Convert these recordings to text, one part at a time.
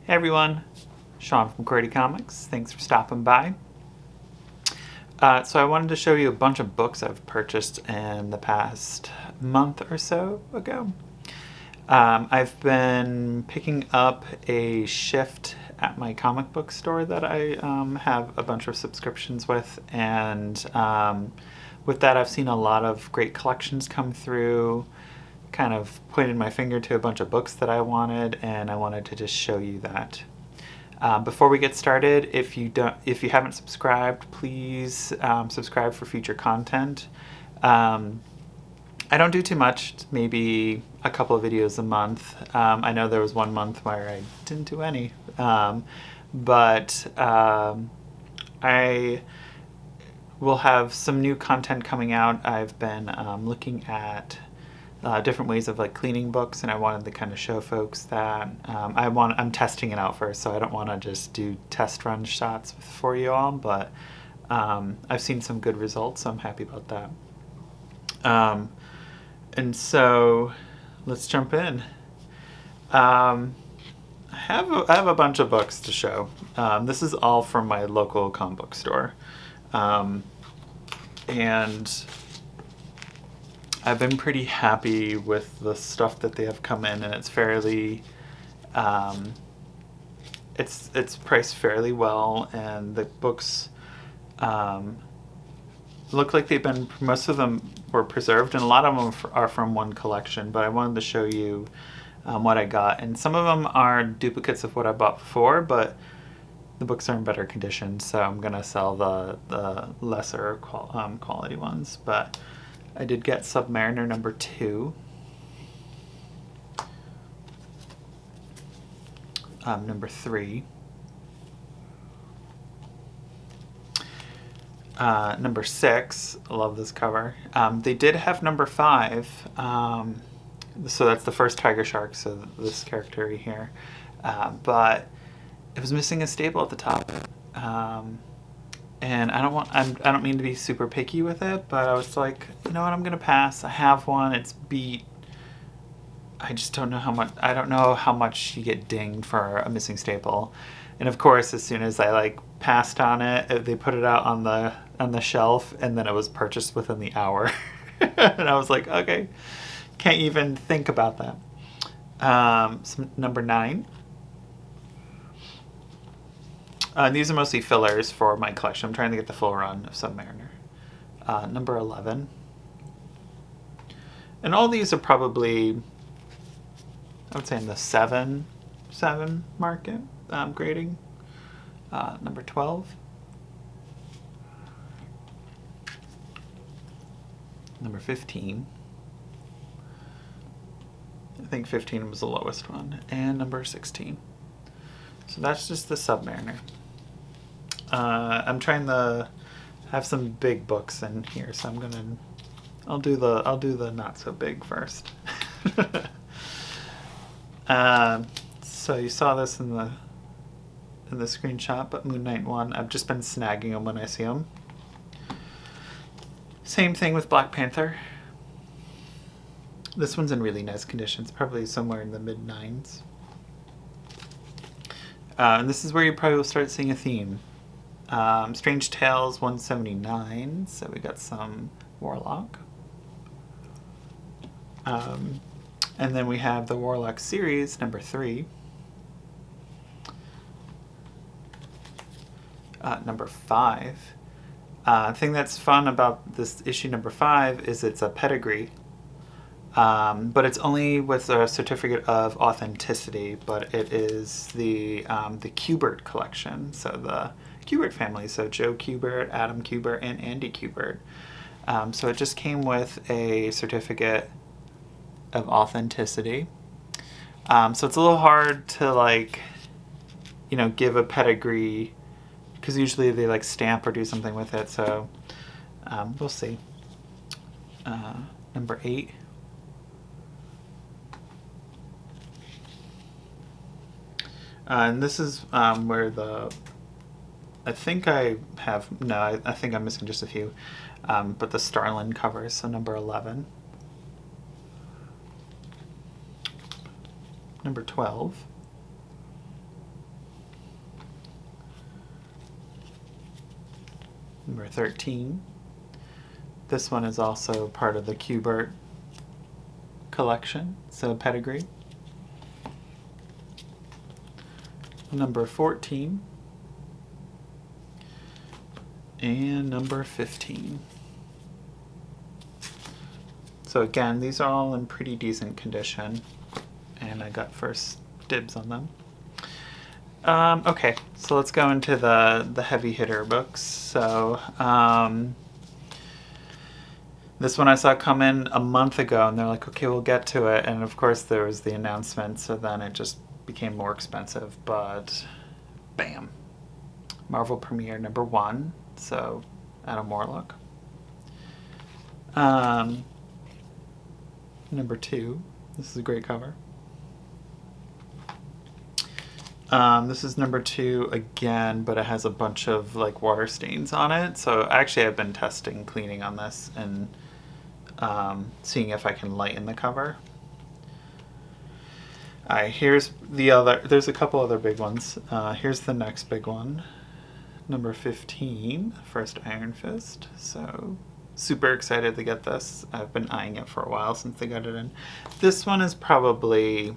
Hey everyone, Sean from qwerty Comics. Thanks for stopping by. So I wanted to show you a bunch of books I've purchased in the past month or so ago. I've been picking up a shift at my comic book store that I have a bunch of subscriptions with, and with that I've seen a lot of great collections come through. Kind of pointed my finger to a bunch of books that I wanted, and I wanted to just show you that. Before we get started, if you haven't subscribed, please subscribe for future content. I don't do too much, maybe a couple of videos a month. I know there was one month where I didn't do any, but I will have some new content coming out. I've been looking at different ways of like cleaning books, and I wanted to kind of show folks that I'm testing it out first, so I don't want to just do test run shots for you all, but I've seen some good results, so I'm happy about that. And so let's jump in. I have a bunch of books to show. This is all from my local comic book store, and I've been pretty happy with the stuff that they have come in, and it's fairly, it's priced fairly well, and the books look like most of them were preserved, and a lot of them are from one collection, but I wanted to show you what I got, and some of them are duplicates of what I bought before, but the books are in better condition, so I'm gonna sell the lesser quality ones. But I did get Submariner number 2. Number 3. Number 6. I love this cover. They did have number 5. So that's the first Tiger Shark, so this character here. But it was missing a staple at the top. And I don't mean to be super picky with it, but I was like, you know what, I'm gonna pass. I have one, it's beat. I just don't know how much. I don't know how much you get dinged for a missing staple. And of course, as soon as I like passed on it, they put it out on the shelf, and then it was purchased within the hour. And I was like, okay, can't even think about that. So number 9. These are mostly fillers for my collection. I'm trying to get the full run of Submariner. Number 11. And all these are probably, I would say, in the 7 market grading. Number 12. Number 15. I think 15 was the lowest one. And number 16. So that's just the Submariner. I'm trying to have some big books in here, so I'll do the not so big first. So you saw this in the screenshot, but Moon Knight 1, I've just been snagging them when I see them. Same thing with Black Panther. This one's in really nice condition. It's probably somewhere in the mid-9s. And this is where you probably will start seeing a theme. Strange Tales 179, so we got some Warlock. And then we have the Warlock series, number 3. Number 5. The thing that's fun about this issue number 5 is it's a pedigree. But it's only with a certificate of authenticity, but it is the Qbert collection, so the Qbert family, so Joe Qbert, Adam Qbert, and Andy Qbert. So it just came with a certificate of authenticity. So it's a little hard to like, give a pedigree, because usually they like stamp or do something with it, so we'll see. Number 8. And this is where I think I'm missing just a few, but the Starlin covers, so number 11. Number 12. number 13. This one is also part of the qwerty collection, so pedigree. Number 14. And number 15. So again, these are all in pretty decent condition, and I got first dibs on them. Okay, so let's go into the heavy hitter books. So this one I saw come in a month ago, and they're like, okay, we'll get to it. And of course there was the announcement, so then it just became more expensive, but bam. Marvel Premiere number 1, so Adam Warlock. Number 2, this is a great cover. This is number 2 again, but it has a bunch of like water stains on it. So actually I've been testing cleaning on this and seeing if I can lighten the cover. Here's the other, there's a couple other big ones. Here's the next big one. Number 15, First Iron Fist. So super excited to get this. I've been eyeing it for a while since they got it in. This one is probably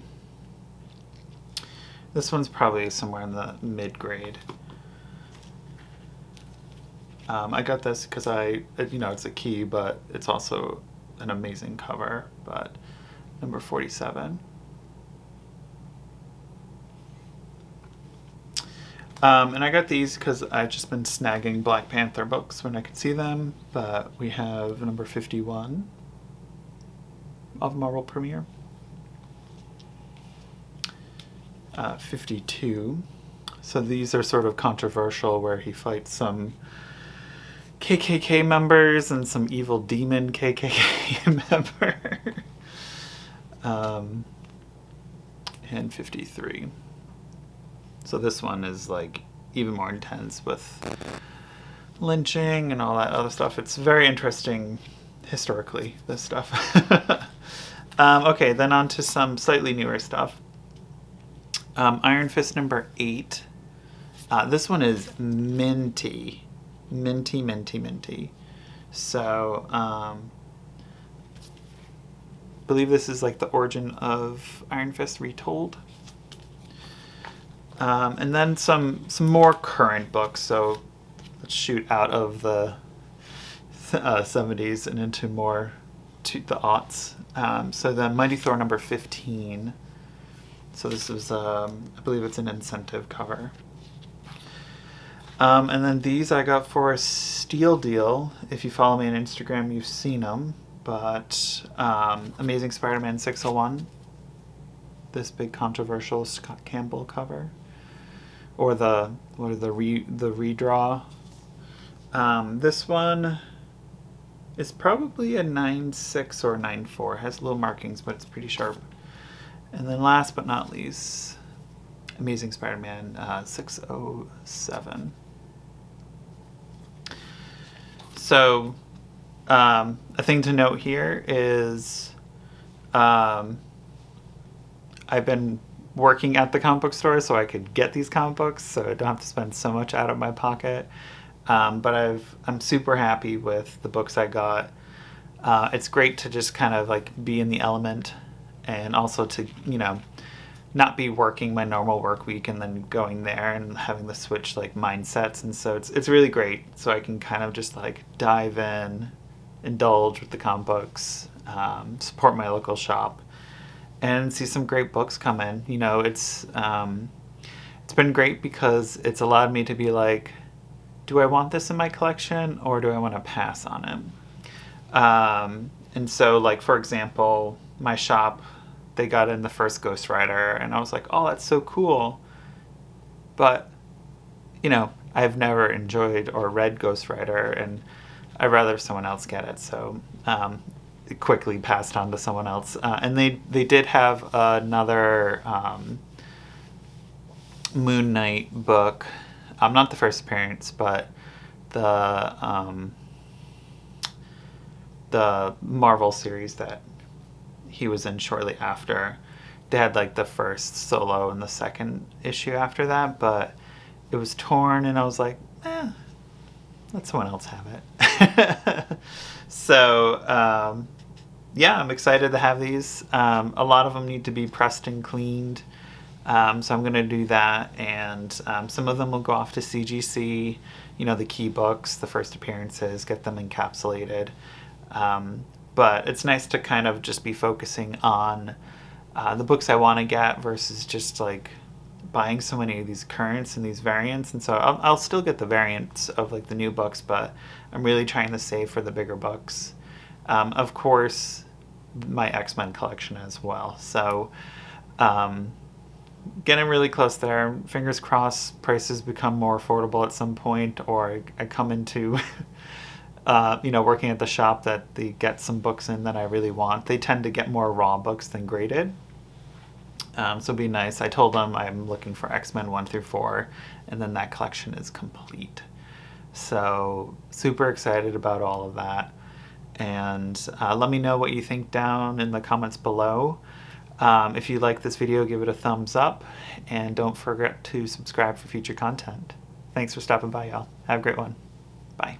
somewhere in the mid-grade. I got this because it's a key, but it's also an amazing cover. But number 47. And I got these because I've just been snagging Black Panther books when I could see them. But we have number 51 of Marvel Premiere. 52. So these are sort of controversial, where he fights some KKK members and some evil demon KKK member. And 53. So this one is like even more intense with lynching and all that other stuff. It's very interesting historically, this stuff. Okay, then on to some slightly newer stuff. Iron Fist number 8. This one is minty. Minty, minty, minty. So, I believe this is like the origin of Iron Fist retold. And then some more current books. So let's shoot out of the 70s and into more to the aughts. So the Mighty Thor number 15. So this is, I believe it's an incentive cover. And then these I got for a steal deal. If you follow me on Instagram, you've seen them. But Amazing Spider-Man 601. This big controversial Scott Campbell cover. Or the redraw. This one is probably a 9.6 or 9.4. It has little markings, but it's pretty sharp. And then last but not least, Amazing Spider-Man 607. So a thing to note here is I've been working at the comic book store so I could get these comic books, so I don't have to spend so much out of my pocket. But I'm super happy with the books I got. It's great to just kind of like be in the element, and also to, not be working my normal work week and then going there and having the switch like mindsets. And so it's really great. So I can kind of just like dive in, indulge with the comic books, support my local shop, and see some great books come in. It's been great because it's allowed me to be like, do I want this in my collection or do I want to pass on it? And so, like, for example, my shop, they got in the first Ghost Rider, and I was like, oh, that's so cool. But, I've never enjoyed or read Ghost Rider, and I'd rather someone else get it. So it quickly passed on to someone else. And they did have another Moon Knight book. Not the first appearance, but the Marvel series that he was in shortly after. They had like the first solo and the second issue after that, but it was torn, and I was like, let someone else have it. So, yeah, I'm excited to have these. A lot of them need to be pressed and cleaned. So I'm going to do that, and some of them will go off to CGC, the key books, the first appearances, get them encapsulated. But it's nice to kind of just be focusing on the books I want to get versus just like buying so many of these currents and these variants. And so I'll still get the variants of like the new books, but I'm really trying to save for the bigger books. Of course, my X-Men collection as well. So getting really close there. Fingers crossed prices become more affordable at some point, or I come into working at the shop that they get some books in that I really want. They tend to get more raw books than graded. So it'd be nice. I told them I'm looking for X-Men 1 through 4, and then that collection is complete. So super excited about all of that. And let me know what you think down in the comments below. If you like this video, give it a thumbs up, and don't forget to subscribe for future content. Thanks for stopping by, y'all. Have a great one. Bye.